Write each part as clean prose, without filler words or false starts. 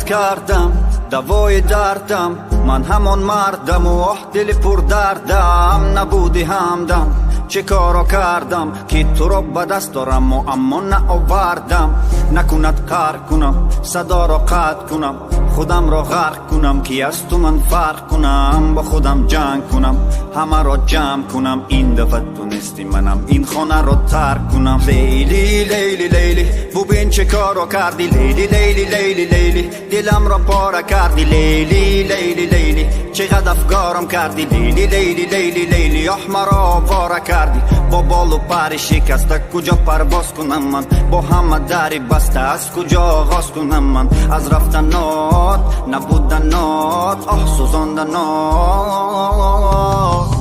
کردم دوای دردم، من همان مردم و دل پر دردم. نبودی همدم چه کارو کردم که تو رو به دست دارم و اما نآوردم. نکند کار کنم صدا رو قطع کنم، خودم رو غرق کنم که از تو من فرق کنم. با خودم جنگ کنم همه رو جمع کنم، این دفعه تو نیستی منم این خانه رو ترک کنم. لیلی لیلی لیلی ببین چه کارو کردی، لیلی لیلی لیلی لیلی دلم رو پاره کردی. لیلی لیلی لیلی چقدر افکارم کردی، لیلی لیلی لیلی لیلی احمرا پاره کردی. با بال و پر شکسته کجا پرواز کنم من، با همه دری بسته از کجا آغاز کنم من. از رفتنات نبودنات آه سوزاندنات.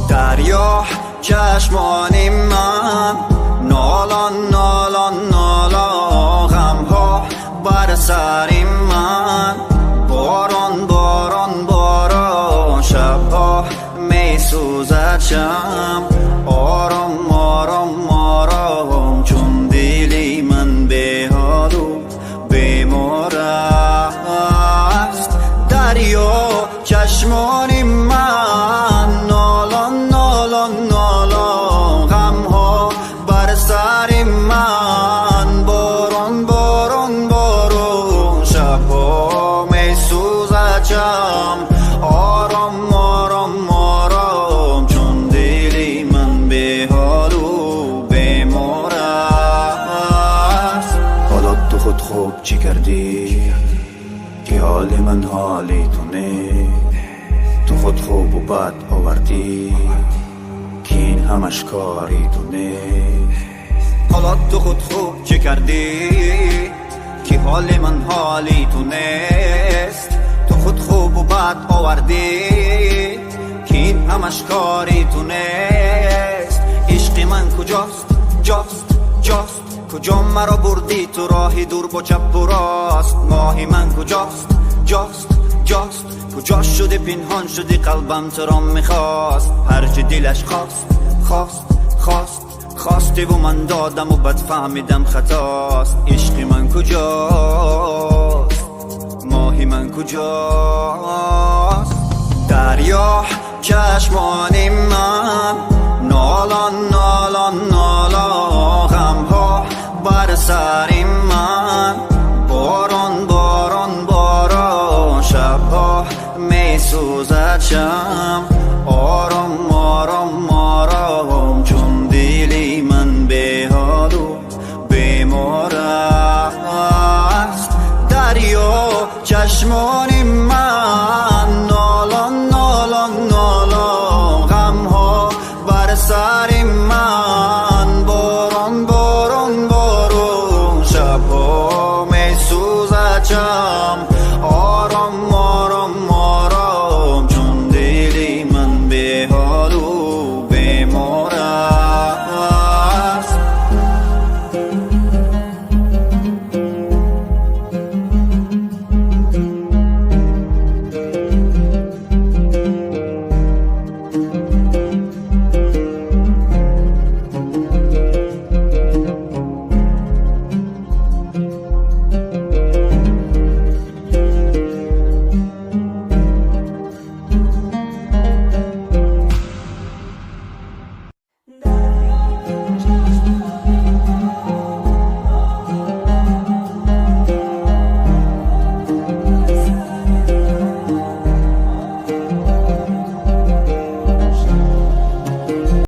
دریا چشمان من نالان نالان نالا، غم ها بر سر من باران باران باران. شبها می سوزد شم آرام آرام آرام، چون دلی من به حال و بیمار است. دریا چشمان من نالان نالان نالان، غم ها بر سر من باران باران باران. شبها می سوزد شم آرام آرام آرام، چون دلی من به حال و بیمار است. حالا تو خود خوب چی کردی که حال من حالی تو نه؟ تو خود خوب و بد آوردی که این همش کاری تو نه؟ حالا تو خود خوب چی کردی که حال من حالی تو نیست؟ تو خود خوب و بد آوردی که این همش کاری تو نیست. عشق من کجاست جاست جاست، کجا مرا بردی تو راهی دور با چپ و راست. ماهی من کجاست جاست جاست، کجا شده پنهان شدی قلبم تو را میخواست. هرچی دلش خواست خواست خواست خواستی و من دادم و بد فهمیدم خطاست. عشق من کجاست ماهی من کجاست؟ دریا چشمان من نالان نالان نالان، غم ها بر سر من باران باران باران. شبها می سوزد شم آرام آرام آرام، چون دلی من به حال و بیمار است. دریا چشمان